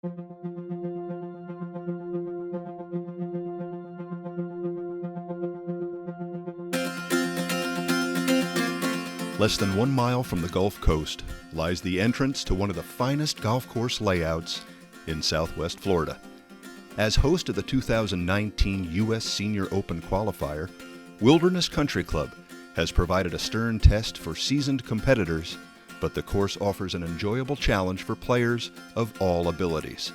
Less than 1 mile from the Gulf Coast lies the entrance to one of the finest golf course layouts in Southwest Florida. As host of the 2019 U.S. Senior Open qualifier, Wilderness Country Club has provided a stern test for seasoned competitors, but the course offers an enjoyable challenge for players of all abilities.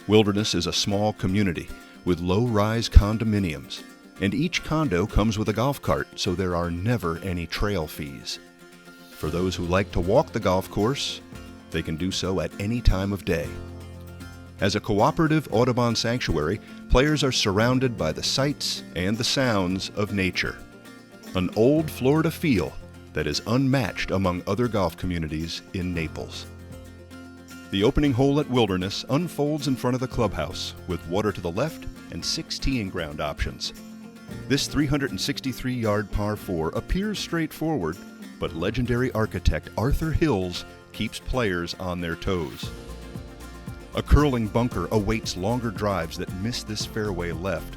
Wilderness is a small community with low-rise condominiums, and each condo comes with a golf cart, so there are never any trail fees. For those who like to walk the golf course, they can do so at any time of day. As a cooperative Audubon sanctuary, players are surrounded by the sights and the sounds of nature. An old Florida feel that is unmatched among other golf communities in Naples. The opening hole at Wilderness unfolds in front of the clubhouse with water to the left and 6 teeing ground options. This 363-yard par 4 appears straightforward, but legendary architect Arthur Hills keeps players on their toes. A curling bunker awaits longer drives that miss this fairway left,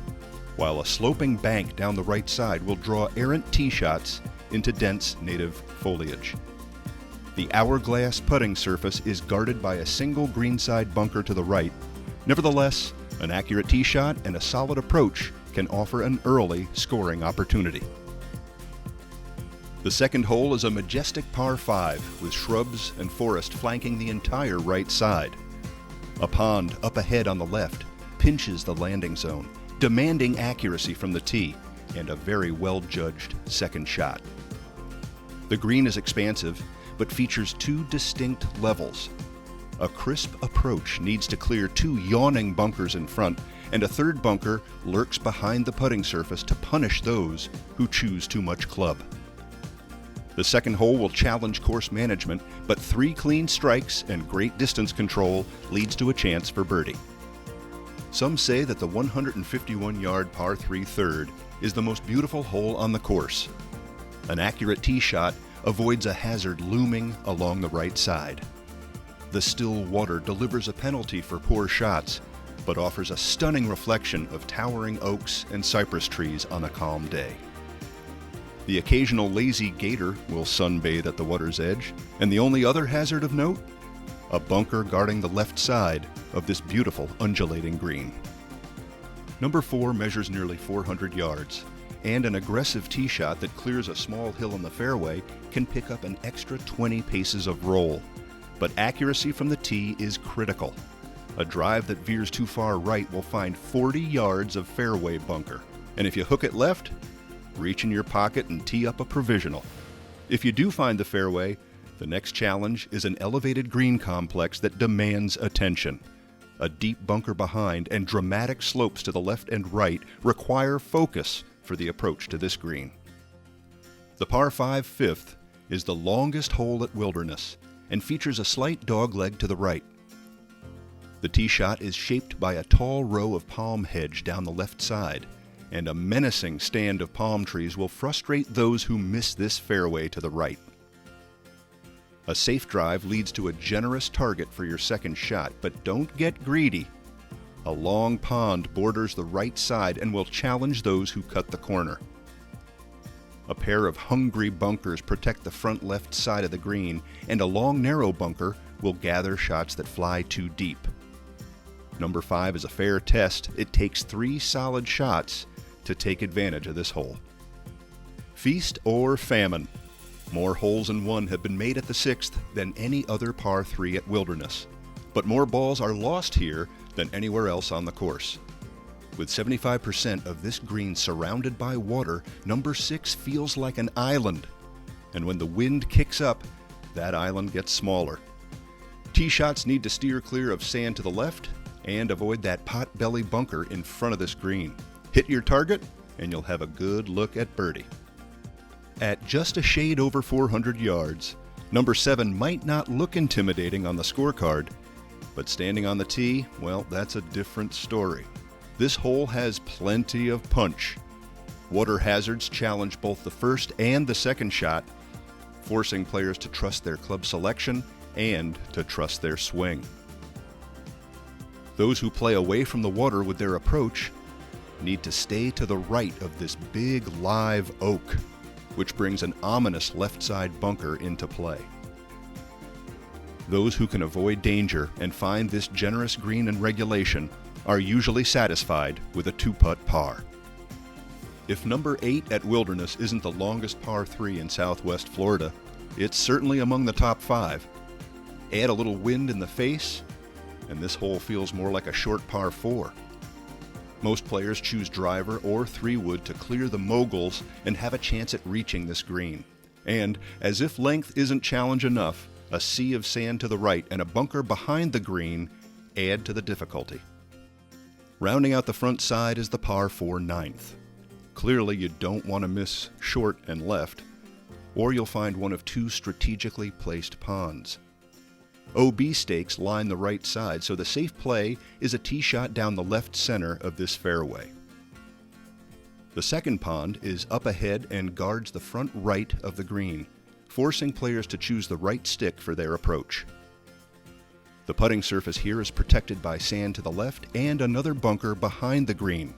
while a sloping bank down the right side will draw errant tee shots into dense native foliage. The hourglass putting surface is guarded by a single greenside bunker to the right. Nevertheless, an accurate tee shot and a solid approach can offer an early scoring opportunity. The second hole is a majestic par 5 with shrubs and forest flanking the entire right side. A pond up ahead on the left pinches the landing zone, demanding accuracy from the tee and a very well-judged second shot. The green is expansive, but features 2 distinct levels. A crisp approach needs to clear 2 yawning bunkers in front, and a third bunker lurks behind the putting surface to punish those who choose too much club. The second hole will challenge course management, but 3 clean strikes and great distance control leads to a chance for birdie. Some say that the 151-yard par 3 third is the most beautiful hole on the course. An accurate tee shot avoids a hazard looming along the right side. The still water delivers a penalty for poor shots, but offers a stunning reflection of towering oaks and cypress trees on a calm day. The occasional lazy gator will sunbathe at the water's edge, and the only other hazard of note? A bunker guarding the left side of this beautiful undulating green. Number 4 measures nearly 400 yards, and an aggressive tee shot that clears a small hill in the fairway can pick up an extra 20 paces of roll. But accuracy from the tee is critical. A drive that veers too far right will find 40 yards of fairway bunker. And if you hook it left, reach in your pocket and tee up a provisional. If you do find the fairway, the next challenge is an elevated green complex that demands attention. A deep bunker behind and dramatic slopes to the left and right require focus for the approach to this green. The par 5 fifth is the longest hole at Wilderness and features a slight dogleg to the right. The tee shot is shaped by a tall row of palm hedge down the left side, and a menacing stand of palm trees will frustrate those who miss this fairway to the right. A safe drive leads to a generous target for your second shot, but don't get greedy. A long pond borders the right side and will challenge those who cut the corner. A pair of hungry bunkers protect the front left side of the green, and a long narrow bunker will gather shots that fly too deep. Number 5 is a fair test. It takes 3 solid shots to take advantage of this hole. Feast or famine. More holes in one have been made at the 6th than any other par 3 at Wilderness, but more balls are lost here than anywhere else on the course. With 75% of this green surrounded by water, number 6 feels like an island, and when the wind kicks up, that island gets smaller. Tee shots need to steer clear of sand to the left and avoid that pot-belly bunker in front of this green. Hit your target, and you'll have a good look at birdie. At just a shade over 400 yards, number 7 might not look intimidating on the scorecard, but standing on the tee, well, that's a different story. This hole has plenty of punch. Water hazards challenge both the first and the second shot, forcing players to trust their club selection and to trust their swing. Those who play away from the water with their approach need to stay to the right of this big live oak, which brings an ominous left side bunker into play. Those who can avoid danger and find this generous green in regulation are usually satisfied with a 2-putt par. If number 8 at Wilderness isn't the longest par 3 in Southwest Florida, it's certainly among the top 5. Add a little wind in the face, and this hole feels more like a short par 4. Most players choose driver or 3-wood to clear the moguls and have a chance at reaching this green. And, as if length isn't challenge enough, a sea of sand to the right and a bunker behind the green add to the difficulty. Rounding out the front side is the par 4 9th. Clearly you don't want to miss short and left, or you'll find one of 2 strategically placed ponds. OB stakes line the right side, so the safe play is a tee shot down the left center of this fairway. The second pond is up ahead and guards the front right of the green, forcing players to choose the right stick for their approach. The putting surface here is protected by sand to the left and another bunker behind the green.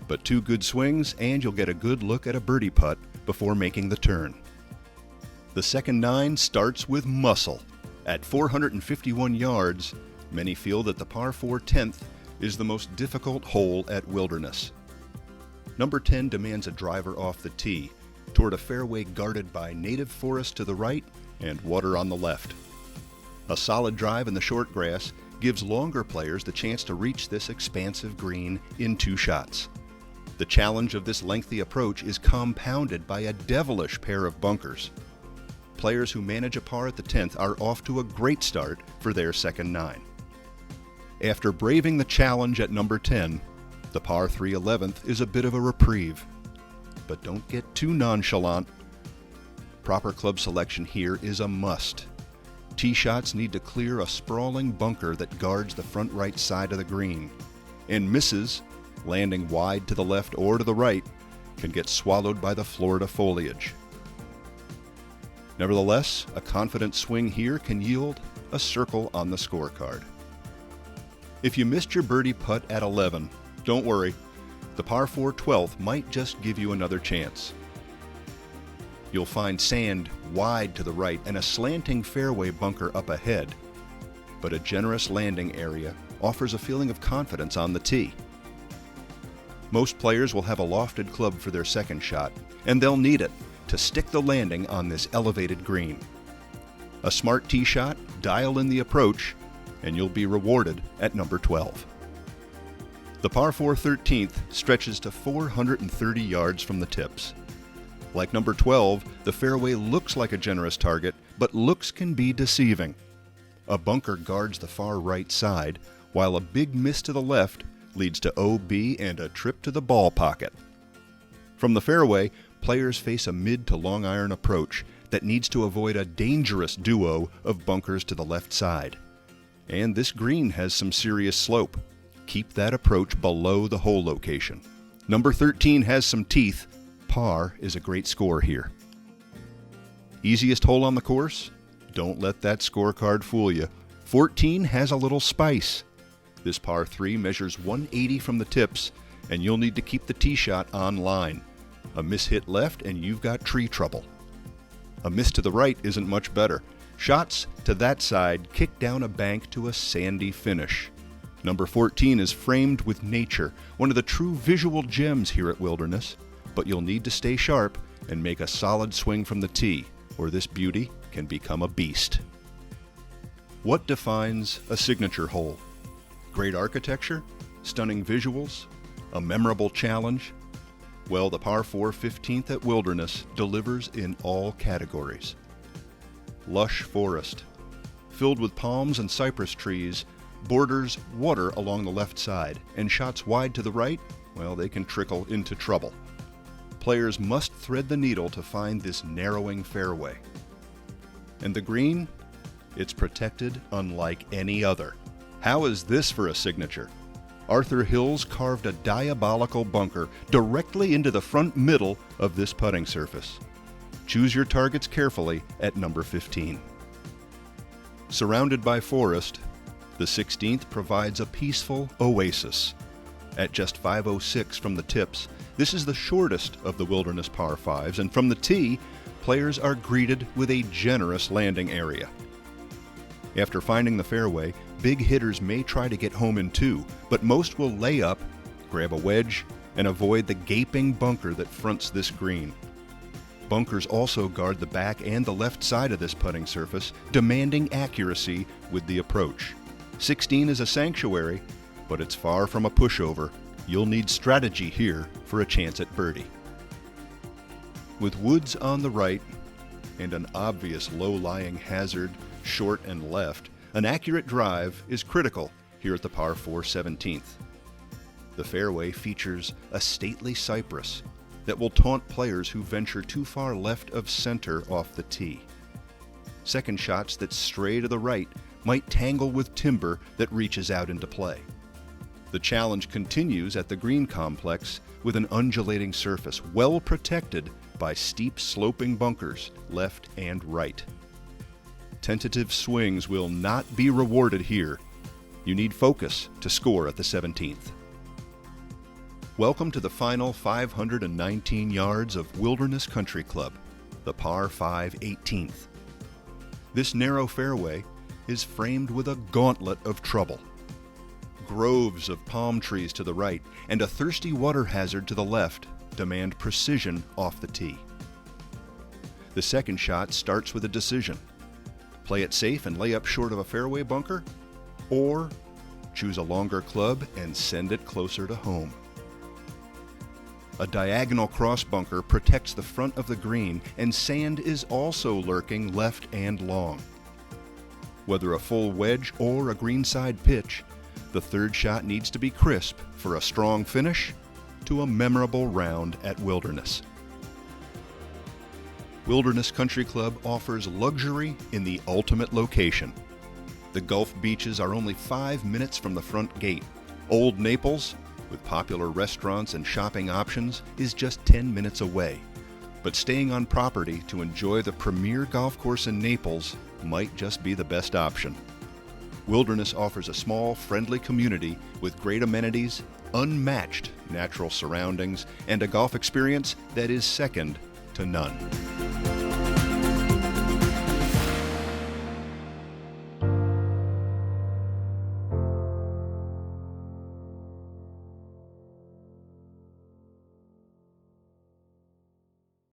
But 2 good swings and you'll get a good look at a birdie putt before making the turn. The second 9 starts with muscle. At 451 yards, many feel that the par 4 10th is the most difficult hole at Wilderness. Number 10 demands a driver off the tee toward a fairway guarded by native forest to the right and water on the left. A solid drive in the short grass gives longer players the chance to reach this expansive green in 2 shots. The challenge of this lengthy approach is compounded by a devilish pair of bunkers. Players who manage a par at the 10th are off to a great start for their second 9. After braving the challenge at number 10, the par 3 11th is a bit of a reprieve. But don't get too nonchalant. Proper club selection here is a must. Tee shots need to clear a sprawling bunker that guards the front right side of the green, and misses, landing wide to the left or to the right, can get swallowed by the Florida foliage. Nevertheless, a confident swing here can yield a circle on the scorecard. If you missed your birdie putt at 11, don't worry. The par 4 12th might just give you another chance. You'll find sand wide to the right and a slanting fairway bunker up ahead, but a generous landing area offers a feeling of confidence on the tee. Most players will have a lofted club for their second shot, and they'll need it to stick the landing on this elevated green. A smart tee shot, dial in the approach, and you'll be rewarded at number 12. The par 4 13th stretches to 430 yards from the tips. Like number 12, the fairway looks like a generous target, but looks can be deceiving. A bunker guards the far right side, while a big miss to the left leads to OB and a trip to the ball pocket. From the fairway, players face a mid to long iron approach that needs to avoid a dangerous duo of bunkers to the left side. And this green has some serious slope. Keep that approach below the hole location. Number 13 has some teeth. Par is a great score here. Easiest hole on the course? Don't let that scorecard fool you. 14 has a little spice. This par 3 measures 180 from the tips, and you'll need to keep the tee shot on line. A miss hit left and you've got tree trouble. A miss to the right isn't much better. Shots to that side kick down a bank to a sandy finish. Number 14 is framed with nature, one of the true visual gems here at Wilderness, but you'll need to stay sharp and make a solid swing from the tee, or this beauty can become a beast. What defines a signature hole? Great architecture? Stunning visuals? A memorable challenge? Well, the par 4 15th at Wilderness delivers in all categories. Lush forest, filled with palms and cypress trees, borders water along the left side, and shots wide to the right, well, they can trickle into trouble. Players must thread the needle to find this narrowing fairway. And the green? It's protected unlike any other. How is this for a signature? Arthur Hills carved a diabolical bunker directly into the front middle of this putting surface. Choose your targets carefully at number 15. Surrounded by forest, The 16th provides a peaceful oasis. At just 506 from the tips, this is the shortest of the Wilderness par 5s, and from the tee, players are greeted with a generous landing area. After finding the fairway, big hitters may try to get home in 2, but most will lay up, grab a wedge, and avoid the gaping bunker that fronts this green. Bunkers also guard the back and the left side of this putting surface, demanding accuracy with the approach. 16 is a sanctuary, but it's far from a pushover. You'll need strategy here for a chance at birdie. With woods on the right and an obvious low-lying hazard short and left, an accurate drive is critical here at the par 4 17th. The fairway features a stately cypress that will taunt players who venture too far left of center off the tee. Second shots that stray to the right might tangle with timber that reaches out into play. The challenge continues at the green complex with an undulating surface well protected by steep sloping bunkers left and right. Tentative swings will not be rewarded here. You need focus to score at the 17th. Welcome to the final 519 yards of Wilderness Country Club, the par 5 18th. This narrow fairway is framed with a gauntlet of trouble. Groves of palm trees to the right and a thirsty water hazard to the left demand precision off the tee. The second shot starts with a decision. Play it safe and lay up short of a fairway bunker, or choose a longer club and send it closer to home. A diagonal cross bunker protects the front of the green, and sand is also lurking left and long. Whether a full wedge or a greenside pitch, the third shot needs to be crisp for a strong finish to a memorable round at Wilderness. Wilderness Country Club offers luxury in the ultimate location. The Gulf beaches are only 5 minutes from the front gate. Old Naples, with popular restaurants and shopping options, is just 10 minutes away. But staying on property to enjoy the premier golf course in Naples might just be the best option. Wilderness offers a small, friendly community with great amenities, unmatched natural surroundings, and a golf experience that is second to none.